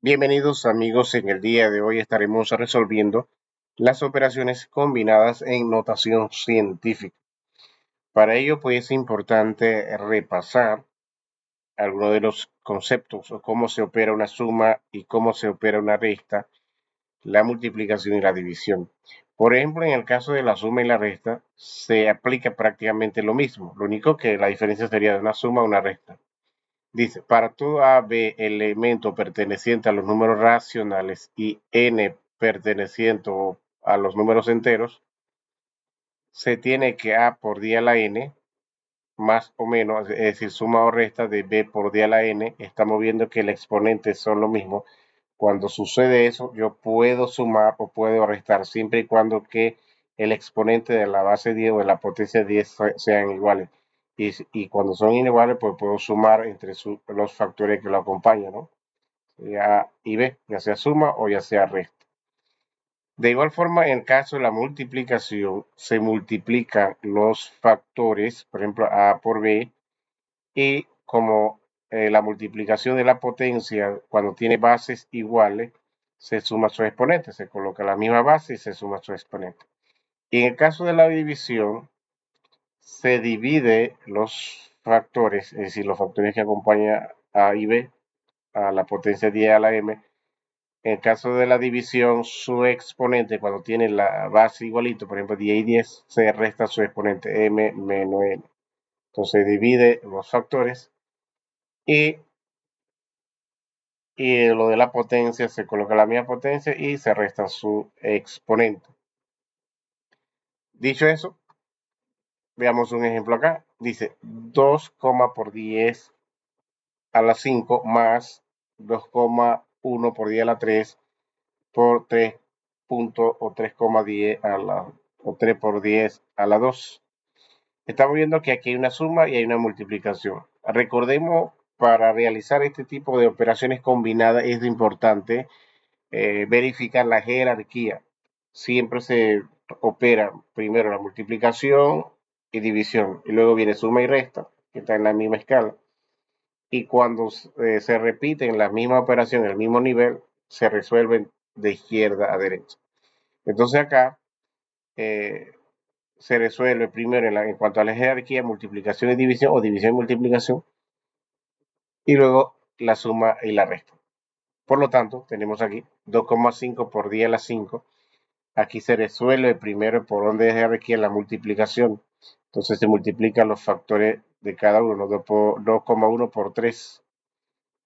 Bienvenidos amigos, en el día de hoy estaremos resolviendo las operaciones combinadas en notación científica. Para ello pues es importante repasar algunos de los conceptos o cómo se opera una suma y cómo se opera una resta, la multiplicación y la división. Por ejemplo, en el caso de la suma y la resta se aplica prácticamente lo mismo, lo único que la diferencia sería de una suma a una resta. Dice, para todo A, B, elemento perteneciente a los números racionales y n perteneciente a los números enteros, se tiene que A por día a la n, más o menos, es decir, suma o resta de B por día a la n, estamos viendo que el exponente son lo mismo. Cuando sucede eso, yo puedo sumar o puedo restar, siempre y cuando que el exponente de la base 10 o de la potencia 10 sean iguales. Y cuando son iguales, pues puedo sumar entre los factores que lo acompañan, ¿no? A y B, ya sea suma o ya sea resta. De igual forma, en el caso de la multiplicación, se multiplican los factores, por ejemplo, A por B, y como la multiplicación de la potencia, cuando tiene bases iguales, se suma su exponente, se coloca la misma base y se suma su exponente. Y en el caso de la división, se divide los factores, es decir, los factores que acompañan a y B, a la potencia 10 a la m. En el caso de la división, su exponente, cuando tiene la base igualito, por ejemplo 10 y 10, se resta su exponente m menos n. Entonces divide los factores y, lo de la potencia se coloca la misma potencia y se resta su exponente. Dicho eso, veamos un ejemplo acá. Dice 2, por 10 a la 5 más 2,1 por 10 a la 3 por 3 punto o 3,10 a la o 3 por 10 a la 2. Estamos viendo que aquí hay una suma y hay una multiplicación. Recordemos, para realizar este tipo de operaciones combinadas es importante verificar la jerarquía. Siempre se opera primero la multiplicación y división, y luego viene suma y resta, que está en la misma escala. Y cuando se repiten la misma operación en el mismo nivel, se resuelven de izquierda a derecha. Entonces acá eh, se resuelve primero en cuanto a la jerarquía, multiplicación y división, o división y multiplicación, y luego la suma y la resta. Por lo tanto, tenemos aquí 2,5 por 10 a la 5. Aquí se resuelve primero por orden de jerarquía la multiplicación. Entonces se multiplican los factores de cada uno, 2,1 por 3.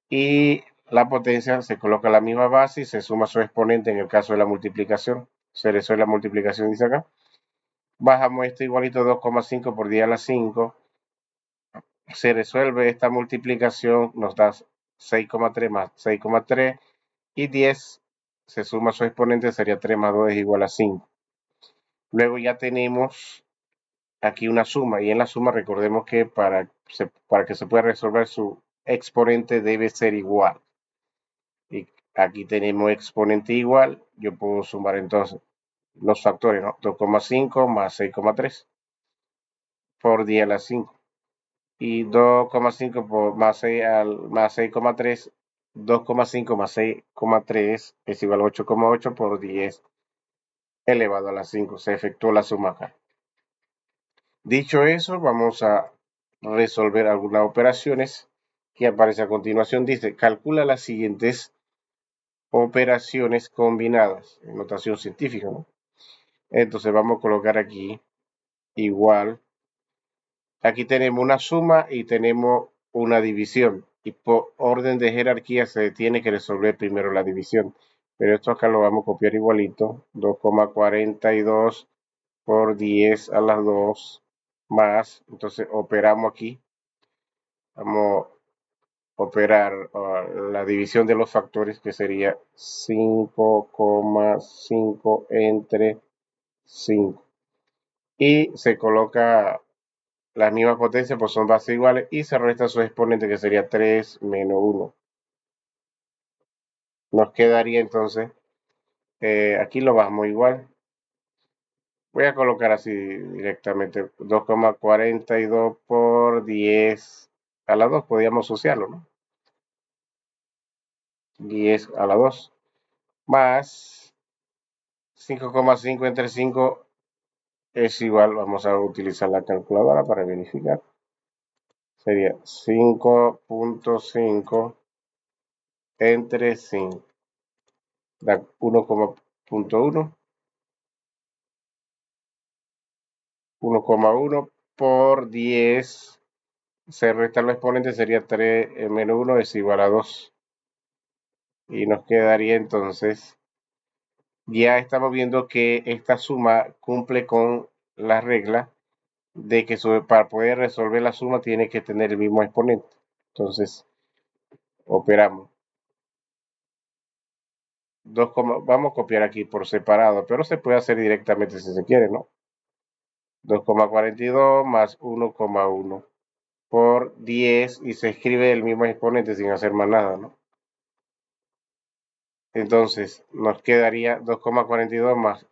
Y la potencia se coloca la misma base y se suma su exponente en el caso de la multiplicación. Se resuelve la multiplicación, dice acá. Bajamos esto igualito 2,5 por 10 a la 5. Se resuelve esta multiplicación, nos da 6,3 más 6,3 y 10 se suma su exponente, sería 3 más 2 es igual a 5. Luego ya tenemos aquí una suma y en la suma recordemos que para que se pueda resolver su exponente debe ser igual. Y aquí tenemos exponente igual, yo puedo sumar entonces los factores, ¿no? 2,5 más 6,3 por 10 a la 5. Y 2,5 por más 6 más 6,3, 2,5 más 6,3 es igual a 8,8 por 10 elevado a la 5. Se efectuó la suma acá. Dicho eso, vamos a resolver algunas operaciones que aparece a continuación. Dice, calcula las siguientes operaciones combinadas en notación científica, ¿no? Entonces vamos a colocar aquí igual. Aquí tenemos una suma y tenemos una división. Y por orden de jerarquía se tiene que resolver primero la división. Pero esto acá lo vamos a copiar igualito. 2,42 por 10 a las 2 más. Entonces operamos aquí. Vamos a operar la división de los factores, que sería 5,5 entre 5. Y se coloca la misma potencia, pues son bases iguales, y se resta su exponente, que sería 3 menos 1. Nos quedaría entonces, aquí lo bajamos igual. Voy a colocar así directamente, 2,42 por 10 a la 2, podríamos asociarlo, ¿no? 10 a la 2 más 5,5 entre 5 es igual, vamos a utilizar la calculadora para verificar. Sería 5,5 entre 5, da 1,1, 1,1 por 10, se resta los exponentes, sería 3 menos 1 es igual a 2. Y nos quedaría entonces, ya estamos viendo que esta suma cumple con la regla de que para poder resolver la suma tiene que tener el mismo exponente. Entonces, operamos. Vamos a copiar aquí por separado, pero se puede hacer directamente si se quiere, ¿no? 2,42 más 1,1 por 10 y se escribe el mismo exponente sin hacer más nada, ¿no? Entonces, nos quedaría 2,42 más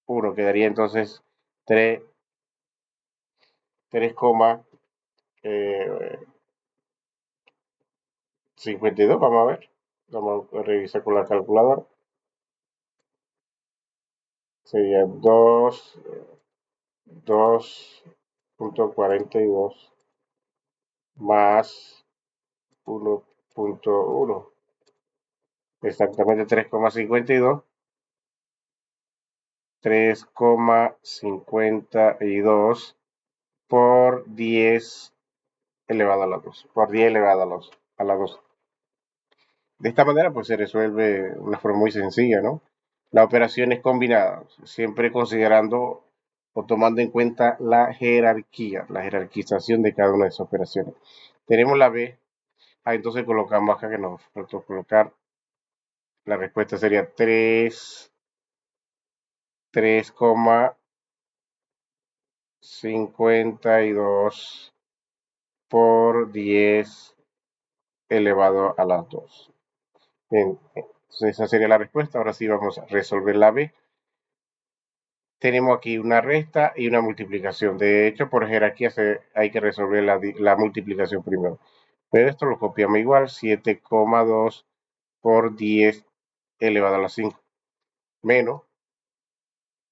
1, quedaría entonces 3,52, vamos a ver. Vamos a revisar con la calculadora. Sería 2,42 más 1,1. Exactamente 3,52. 3,52 por 10 elevado a la 2. Por 10 elevado a la 2. De esta manera, pues se resuelve de una forma muy sencilla, ¿no? La operación es combinada, siempre considerando o tomando en cuenta la jerarquía, la jerarquización de cada una de esas operaciones. Tenemos la B, entonces colocamos acá que nos faltó colocar, la respuesta sería 3,52 por 10 elevado a las 2. Bien, entonces esa sería la respuesta. Ahora sí vamos a resolver la B. Tenemos aquí una resta y una multiplicación. De hecho, por jerarquía hay que resolver la multiplicación primero. Pero esto lo copiamos igual, 7,2 por 10 elevado a la 5. Menos,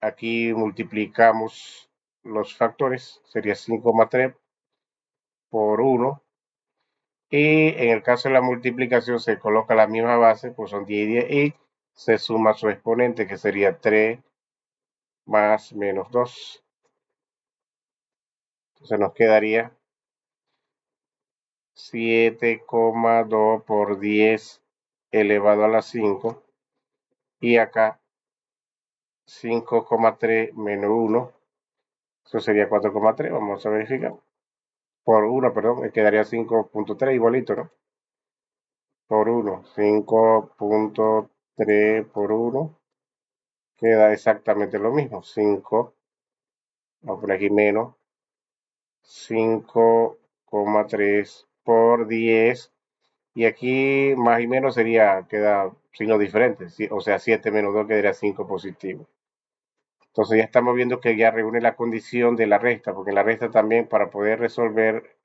aquí multiplicamos los factores, sería 5,3 por 1. Y en el caso de la multiplicación se coloca la misma base, pues son 10 y 10, y se suma su exponente, que sería 3 más menos 2. Entonces nos quedaría 7,2 por 10 elevado a la 5. Y acá 5,3 menos 1. Eso sería 4,3. Vamos a verificar. Por 1, perdón, me quedaría 5,3 igualito, ¿no? Por 1. 5,3 por 1. Queda exactamente lo mismo. 5. Vamos por aquí menos 5,3 por 10. Y aquí más y menos queda signo diferente. O sea, 7 menos 2 quedaría 5 positivo. Entonces ya estamos viendo que ya reúne la condición de la resta, porque en la resta también para poder resolver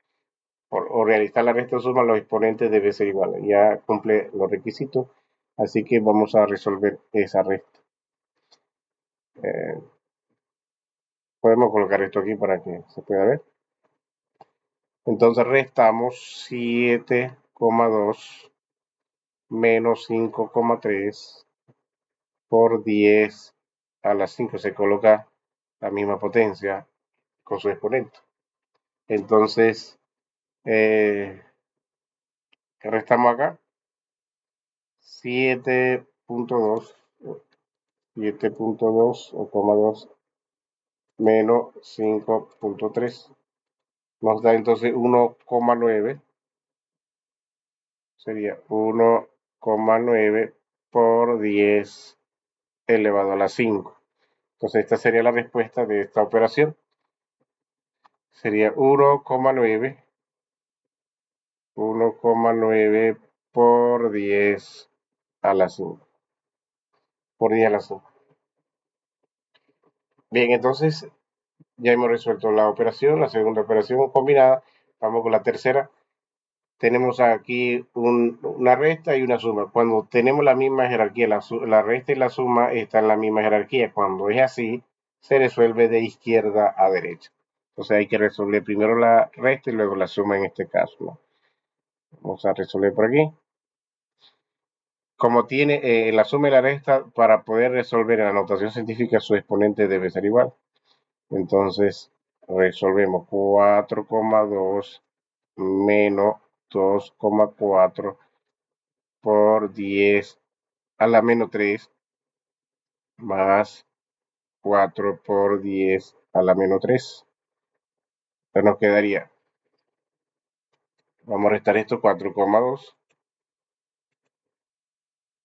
o realizar la resta o suma, los exponentes deben ser iguales. Ya cumple los requisitos, así que vamos a resolver esa resta. Eh, Podemos colocar esto aquí para que se pueda ver. Entonces restamos 7,2 menos 5,3 por 10 a la 5. Se coloca la misma potencia con su exponente. Entonces, ¿qué restamos acá? 7,2 o 2 menos 5,3. Nos da entonces 1,9. Sería 1,9 por 10 elevado a la 5. Entonces esta sería la respuesta de esta operación. Sería 1,9 por 10 a la 5. Por 10 a la 5. Bien, entonces ya hemos resuelto la operación, la segunda operación combinada. Vamos con la tercera. tenemos aquí una resta y una suma. Cuando tenemos la misma jerarquía, la resta y la suma están en la misma jerarquía. Cuando es así, se resuelve de izquierda a derecha. Entonces hay que resolver primero la resta y luego la suma en este caso, ¿no? Vamos a resolver por aquí. Como tiene la suma y la resta, para poder resolver en la notación científica, su exponente debe ser igual. Entonces, resolvemos 4,2 menos 2,4 por 10 a la menos 3 más 4 por 10 a la menos 3. Entonces nos quedaría, vamos a restar esto, 4,2,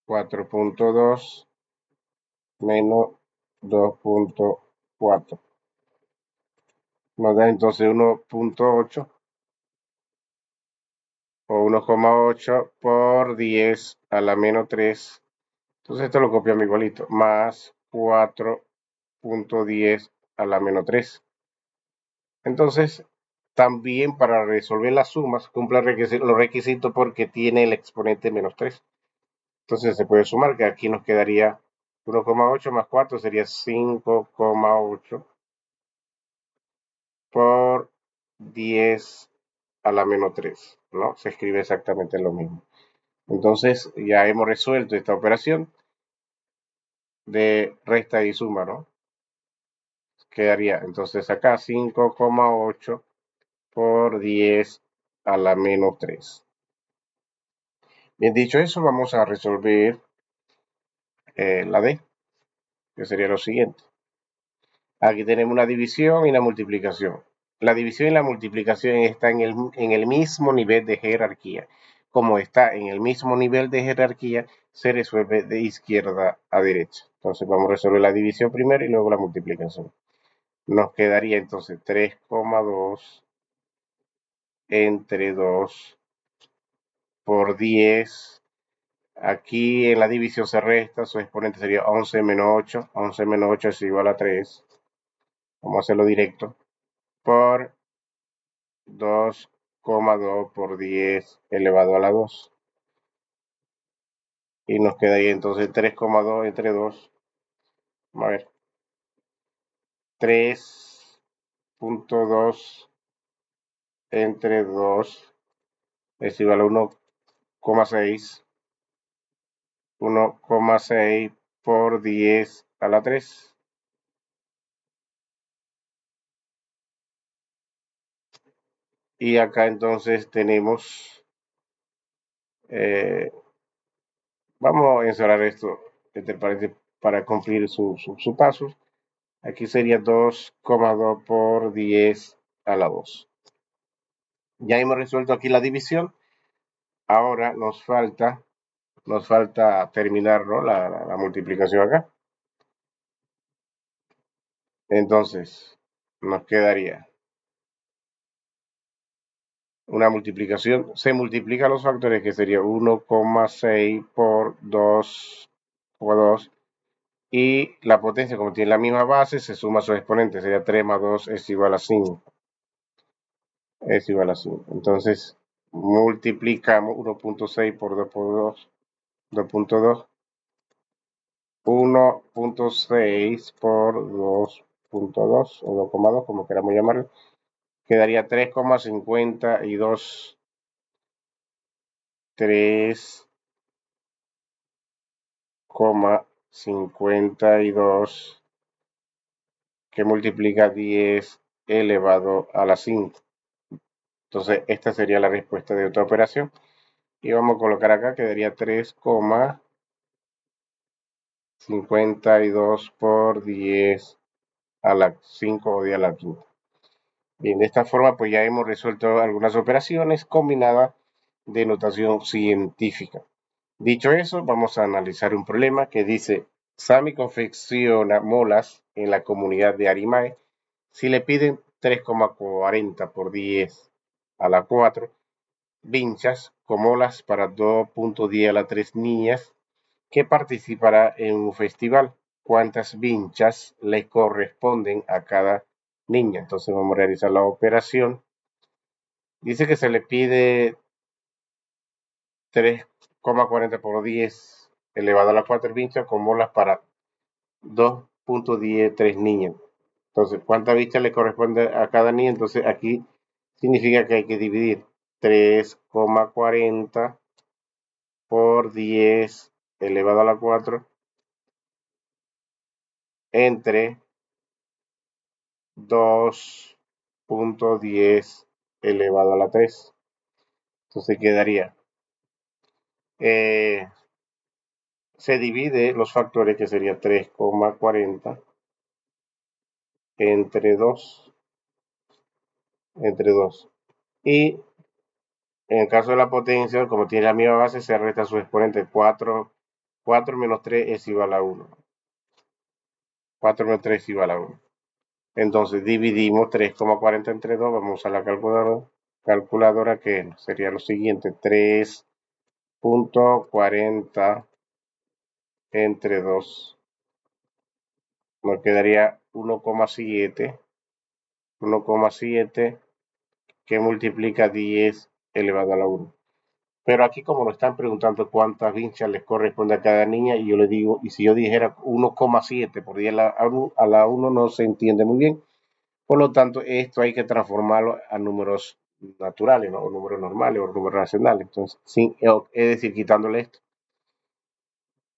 4,2 menos 2,4. Nos da entonces 1,8 o 1,8 por 10 a la menos 3. Entonces esto lo copiamos igualito, más 4,10 a la menos 3. Entonces, también para resolver las sumas, cumple los requisitos porque tiene el exponente menos 3. Entonces se puede sumar, que aquí nos quedaría 1,8 más 4 sería 5,8 por 10 a la menos 3, ¿no? Se escribe exactamente lo mismo. Entonces ya hemos resuelto esta operación de resta y suma, ¿no? Quedaría entonces acá 5,8 por 10 a la menos 3. Bien, dicho eso, vamos a resolver la D, que sería lo siguiente. Aquí tenemos una división y una multiplicación. La división y la multiplicación están en el mismo nivel de jerarquía. Como está en el mismo nivel de jerarquía, se resuelve de izquierda a derecha. Entonces vamos a resolver la división primero y luego la multiplicación. Nos quedaría entonces 3,2 entre 2 por 10. Aquí en la división se resta, su exponente sería 11 menos 8. 11 menos 8 es igual a 3. Vamos a hacerlo directo. Por 2,2 por 10 elevado a la 2. Y nos quedaría entonces 3,2 entre 2. Vamos a ver. 3,2 entre 2 es igual a 1,6. 1,6 por 10 a la 3. Y acá entonces tenemos, vamos a encerrar esto entre paréntesis para cumplir su paso. Aquí sería 2,2 por 10 a la 2. Ya hemos resuelto aquí la división. Ahora nos falta terminar, ¿no? la multiplicación acá. Entonces, nos quedaría una multiplicación. Se multiplican los factores que sería 1,6 por 2,2. Y la potencia, como tiene la misma base, se suma a sus exponentes. Sería 3 más 2 es igual a 5. Es igual a 5. Entonces, multiplicamos 1,6 por 2 por 2. 2,2. 1,6 por 2,2 o 2,2, como queramos llamarlo. Quedaría 3,52. 3,52 que multiplica 10 elevado a la 5. Entonces, esta sería la respuesta de otra operación. Y vamos a colocar acá, quedaría 3,52 por 10 a la 5 o 10 a la 5. Bien, de esta forma pues ya hemos resuelto algunas operaciones combinadas de notación científica. Dicho eso, vamos a analizar un problema que dice, Sammy confecciona molas en la comunidad de Arimae. Si le piden 3,40 por 10 a la 4 vinchas con molas para 2,10 a la 3 niñas que participará en un festival. ¿Cuántas vinchas le corresponden a cada niña? Entonces vamos a realizar la operación. Dice que se le pide 3,40 por 10 elevado a la 4 vinchas con bolas para 2,13 niños. Entonces, ¿cuántas bichas le corresponde a cada niño? Entonces, aquí significa que hay que dividir 3,40 por 10 elevado a la 4 entre 2,10 elevado a la 3. Entonces quedaría, se divide los factores que sería 3,40 entre 2, Y en el caso de la potencia, como tiene la misma base, se resta su exponente. 4 menos 3 es igual a 1. 4 menos 3 es igual a 1. Entonces dividimos 3,40 entre 2. Vamos a usar la calculadora que sería lo siguiente. 3,40 entre 2. Nos quedaría 1,7. 1,7 que multiplica 10 elevado a la 1. Pero aquí como nos están preguntando cuántas vinchas les corresponde a cada niña, y yo le digo, y si yo dijera 1,7 por 10 a la 1 no se entiende muy bien. Por lo tanto, esto hay que transformarlo a números naturales, ¿no? O números normales o números racionales. Entonces, sí, es decir, quitándole esto.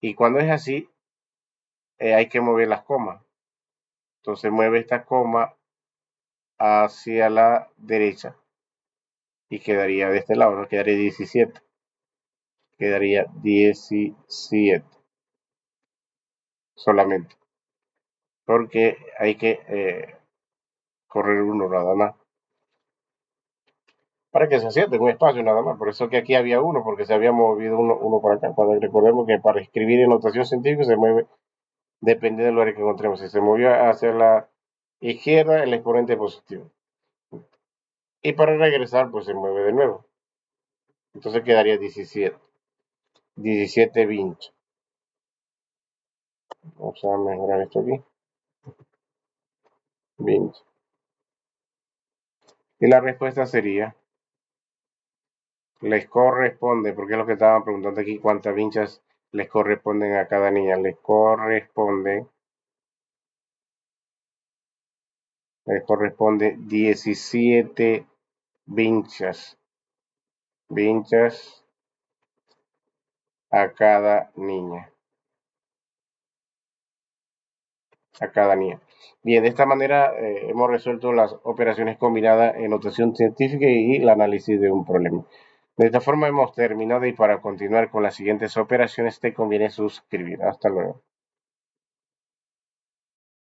Y cuando es así, hay que mover las comas. Entonces mueve esta coma hacia la derecha y quedaría de este lado, ¿no? Quedaría 17. Quedaría 17 solamente. Porque hay que correr uno nada más. Para que se siente un espacio nada más. Por eso que aquí había uno, porque se había movido uno para acá. Cuando recordemos que para escribir en notación científica se mueve dependiendo del lugar que encontremos. Si se movió hacia la izquierda, el exponente es positivo. Y para regresar, pues se mueve de nuevo. Entonces quedaría 17. 17 vinchos. Vamos a mejorar esto aquí. Vinchos. Y la respuesta sería, les corresponde, porque es lo que estaban preguntando aquí, cuántas vinchas les corresponden a cada niña. Les corresponde 17 vinchas a cada niña. Bien, de esta manera hemos resuelto las operaciones combinadas en notación científica y el análisis de un problema. De esta forma hemos terminado y para continuar con las siguientes operaciones te conviene suscribir. Hasta luego.